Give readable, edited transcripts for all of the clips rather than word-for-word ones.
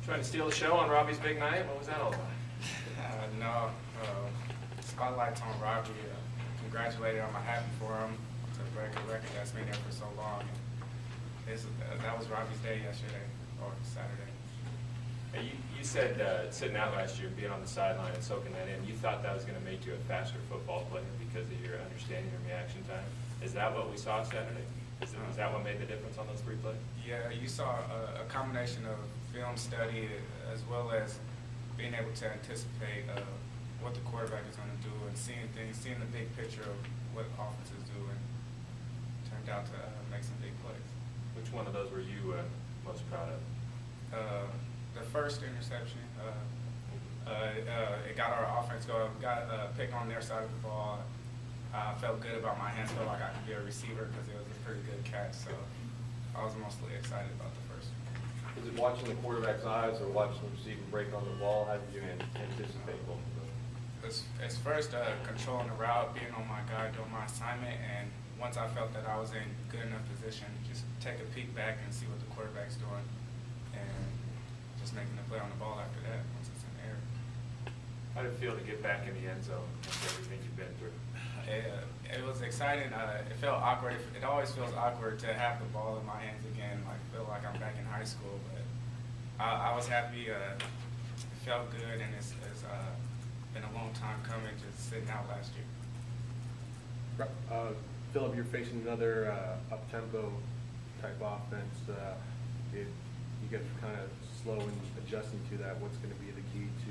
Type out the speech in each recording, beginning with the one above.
Trying to steal the show on Robbie's big night? What was that all about? No, spotlight's on Robbie. Congratulated him. I'm happy for him to break a record that's been there for so long. That was Robbie's day yesterday, or Saturday. Hey, you said sitting out last year, being on the sideline and soaking that in, you thought that was going to make you a faster football player because of your understanding and reaction time. Is that what we saw Saturday? Is that what made the difference on those 3 plays? Yeah, you saw a combination of film study as well as being able to anticipate what the quarterback is going to do and seeing the big picture of what offenses do, and turned out to make some big plays. Which one of those were you most proud of? The first interception, it got our offense going, got a pick on their side of the ball. I felt good about my hands, felt like I could be a receiver because it was a pretty good catch, so I was mostly excited about the first one. Is it watching the quarterback's eyes or watching the receiver break on the ball? How did you anticipate both of those? It's first controlling the route, being on my guy, doing my assignment, and once I felt that I was in good enough position, just take a peek back and see what the quarterback's doing, and just making the play on the ball after that once it's in the air. How did it feel to get back in the end zone after everything you've been through? It was exciting. It felt awkward. It always feels awkward to have the ball in my hands again. Like feel like I'm back in high school. But I was happy. It felt good, and it's been a long time coming. Just sitting out last year. Phillip, you're facing another up-tempo type offense. You guys are kind of slow in adjusting to that. What's going to be the key to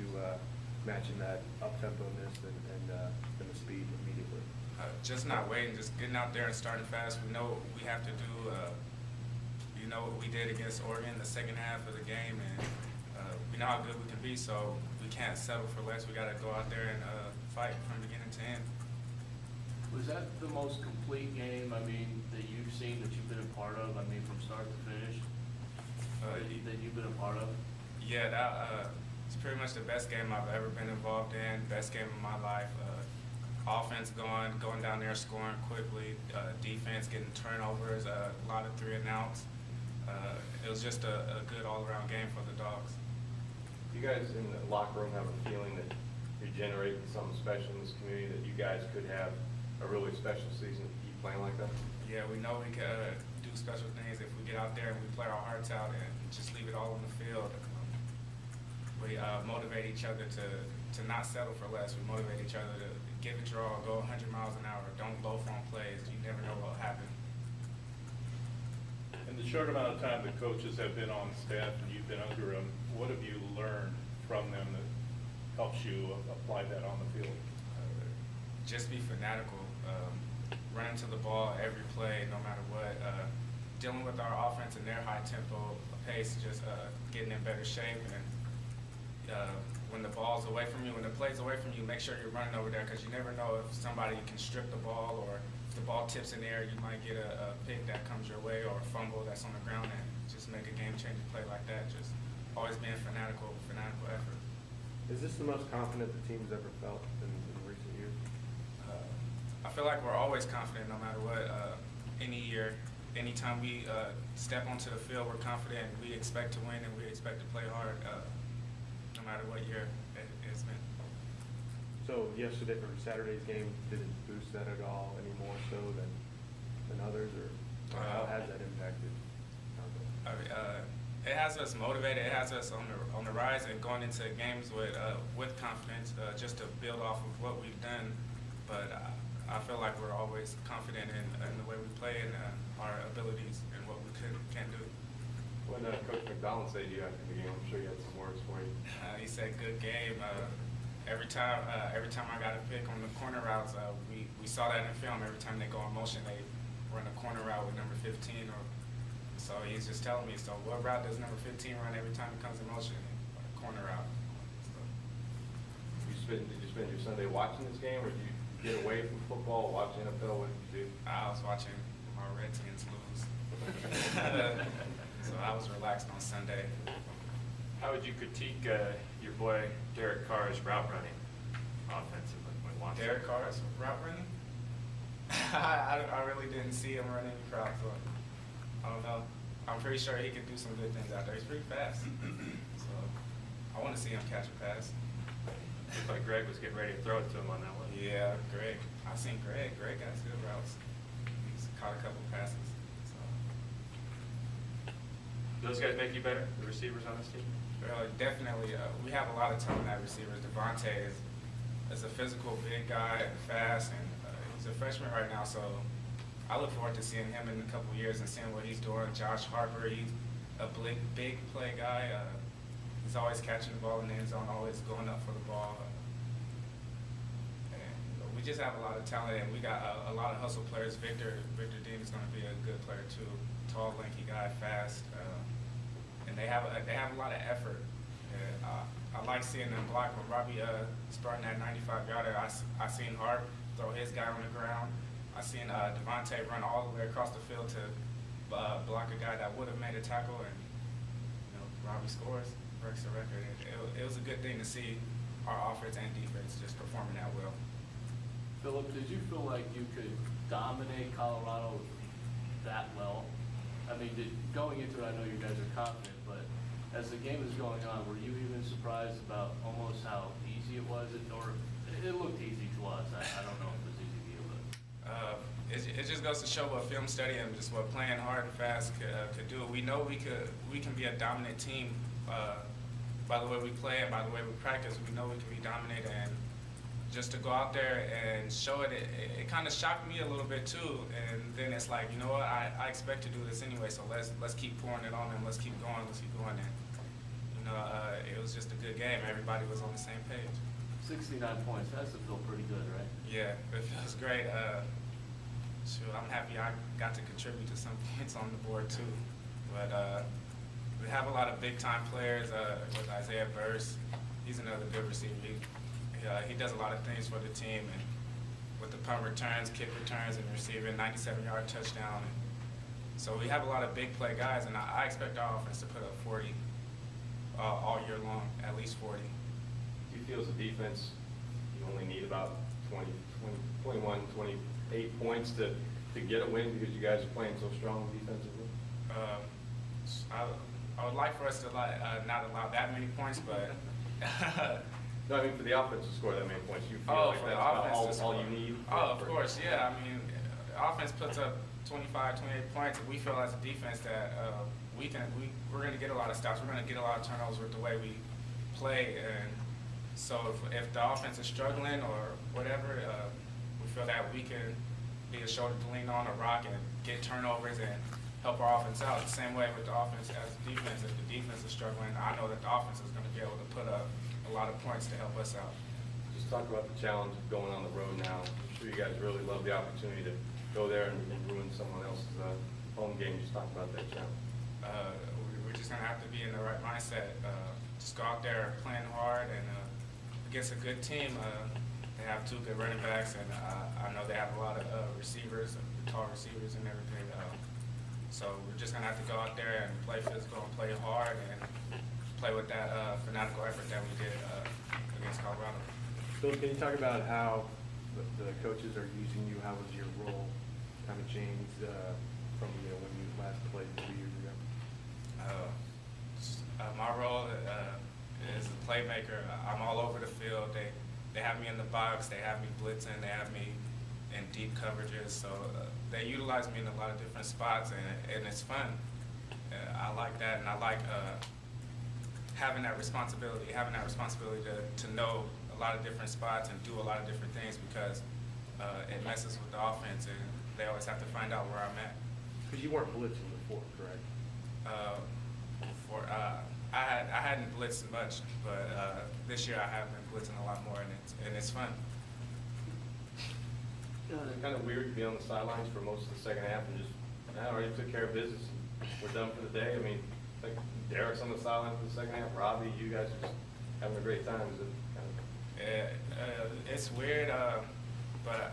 matching that up-tempo-ness and the speed immediately? Just not waiting, just getting out there and starting fast. We know what we have to do. You know what we did against Oregon the second half of the game, and we know how good we can be, so we can't settle for less. We got to go out there and fight from beginning to end. Was that the most complete game, I mean, that you've seen, that you've been a part of? I mean, from start to finish, that you've been a part of? Yeah, it's pretty much the best game I've ever been involved in, best game of my life. Offense going down there, scoring quickly, defense getting turnovers, a lot of 3 and outs. It was just a good all-around game for the Dogs. You guys in the locker room have a feeling that you're generating something special in this community, that you guys could have a really special season if you keep playing like that? Yeah, we know we can do special things if we get out there and we play our hearts out and just leave it all on the field. We motivate each other to not settle for less. We motivate each other to give it your all, go 100 miles an hour. Don't loaf on plays. You never know what will happen. In the short amount of time that coaches have been on staff and you've been under them, what have you learned from them that helps you apply that on the field? Just be fanatical. Running to the ball every play, no matter what. Dealing with our offense and their high tempo pace, just getting in better shape. And when the ball's away from you, when the play's away from you, make sure you're running over there, because you never know if somebody can strip the ball, or if the ball tips in the air, you might get a pick that comes your way, or a fumble that's on the ground, and just make a game-changing play like that. Just always being fanatical effort. Is this the most confident the team's ever felt in recent years? I feel like we're always confident no matter what. Any year, anytime we step onto the field, we're confident. We expect to win and we expect to play hard no matter what year it's been. So yesterday or Saturday's game, did it boost that at all any more so than others, or how has that impacted? It has us motivated. It has us on the rise and going into games with confidence, just to build off of what we've done. But I feel like we're always confident in the way we play and our abilities and what we can do. What did Coach McDonald say to you after the game? I'm sure he had some words for you. He said, "Good game." Every time I got a pick on the corner routes, we saw that in film. Every time they go in motion, they run a corner route with number 15. So he's just telling me, so what route does number 15 run every time it comes in motion? A corner route. So. Did you spend your Sunday watching this game, or did you get away from football, watch NFL? What did you do? I was watching my Redskins lose. So I was relaxed on Sunday. How would you critique your boy Derek Carr's route running offensively? Derek Carr's route running? I really didn't see him run any routes. So I don't know. I'm pretty sure he can do some good things out there. He's pretty fast. So I want to see him catch a pass. Looked like Greg was getting ready to throw it to him on that one. Yeah, Greg. I've seen Greg. Greg got good routes. He's caught a couple passes. So. Those guys make you better, the receivers on this team? Definitely. We have a lot of talent at receivers. Devontae is a physical, big guy, and fast, and he's a freshman right now, so I look forward to seeing him in a couple of years and seeing what he's doing. Josh Harper, he's a big play guy. He's always catching the ball in the end zone, always going up for the ball. And we just have a lot of talent, and we got a lot of hustle players. Victor Dean is going to be a good player too. Tall, lanky guy, fast, and they have a lot of effort. I like seeing them block. When Robbie starting that 95-yarder, I seen Hart throw his guy on the ground. I seen Devontae run all the way across the field to block a guy that would have made a tackle, and Robbie scores, breaks the record. It was a good thing to see our offense and defense just performing that well. Phillip, did you feel like you could dominate Colorado that well? I mean, going into it, I know you guys are confident, but as the game is going on, were you even surprised about almost how easy it was? Or it looked easy to us. I don't know if it was easy to you, but. It just goes to show what film study and just what playing hard and fast could do. We know we can be a dominant team by the way we play and by the way we practice. We know we can be dominant, and just to go out there and show it, it kind of shocked me a little bit too. And then it's like, you know what, I expect to do this anyway, so let's keep pouring it on and let's keep going. And it was just a good game. Everybody was on the same page. 69 points, that has to feel pretty good, right? Yeah, it feels great. Sure, I'm happy I got to contribute to some points on the board too. But we have a lot of big-time players with Isaiah Burse. He's another good receiver. He does a lot of things for the team, and with the punt returns, kick returns, and receiving 97-yard touchdown. So we have a lot of big play guys, and I expect our offense to put up 40 all year long, at least 40. Do you feel as a defense, you only need about 21, 28 points to get a win because you guys are playing so strong defensively? I would like for us to not allow that many points, but no, I mean for the offense to score that many points, you feel like that's about all you need? Oh, of course, yeah. I mean, offense puts up 25, 28 points, and we feel as a defense that we're going to get a lot of stops. We're going to get a lot of turnovers with the way we play, and so if the offense is struggling or whatever, we feel that we can be a shoulder to lean on, a rock, and get turnovers and help our offense out. The same way with the offense as the defense. If the defense is struggling, I know that the offense is going to be able to put up a lot of points to help us out. Just talk about the challenge of going on the road now. I'm sure you guys really love the opportunity to go there and ruin someone else's home game. Just talk about that challenge. We're just going to have to be in the right mindset. Just go out there playing hard, and against a good team, they have two good running backs, and I know they have a lot of receivers, tall receivers and everything. So we're just going to have to go out there and play physical and play hard and play with that fanatical effort that we did against Colorado. So can you talk about how the coaches are using you? How has your role kind of changed from when you last played 2 years ago? My role is a playmaker. I'm all over the field. They have me in the box. They have me blitzing. They have me in deep coverages. So they utilize me in a lot of different spots, and it's fun. I like that, and I like having that responsibility to know a lot of different spots and do a lot of different things, because it messes with the offense, and they always have to find out where I'm at. Because you weren't blitzing before, correct? I hadn't blitzed much, but this year I have been blitzing a lot more, and it's fun. It's kind of weird to be on the sidelines for most of the second half and just, I already took care of business. We're done for the day. I mean, like Derek's on the sideline for the second half. Robbie, you guys are just having a great time. Is it kind of... It's weird, but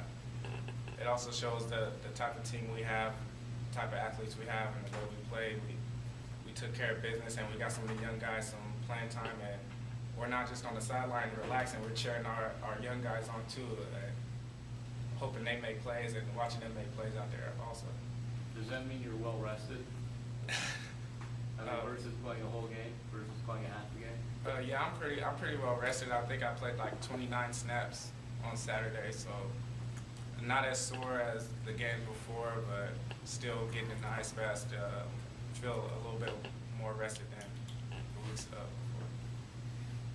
it also shows the type of team we have, the type of athletes we have, and the way we play. We took care of business, and we got some of the young guys some playing time, and we're not just on the sideline relaxing. We're cheering our young guys on too, hoping they make plays and watching them make plays out there also. Does that mean you're well rested? I mean, versus playing a whole game, versus playing a half a game? Yeah, I'm pretty well rested. I think I played like 29 snaps on Saturday, so not as sore as the game before, but still getting in the ice bath. Feel a little bit more rested than the weeks before.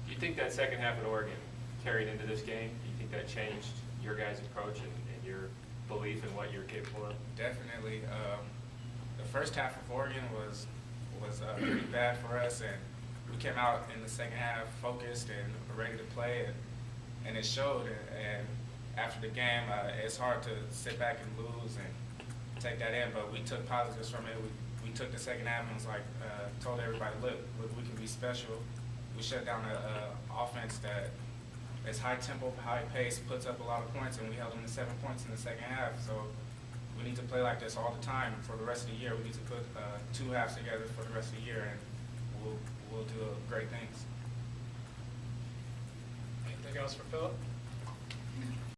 Do you think that second half at Oregon carried into this game? Do you think that changed your guys' approach and your belief in what you're capable of? Definitely. The first half of Oregon was pretty bad for us, and we came out in the second half focused and ready to play, and it showed. And after the game, it's hard to sit back and lose and take that in, but we took positives from it. We took the second half and was like, told everybody, look, we can be special. We shut down an offense that is high tempo, high pace, puts up a lot of points, and we held them to 7 points in the second half. So we need to play like this all the time for the rest of the year. We need to put 2 halves together for the rest of the year, and we'll do great things. Anything else for Phillip?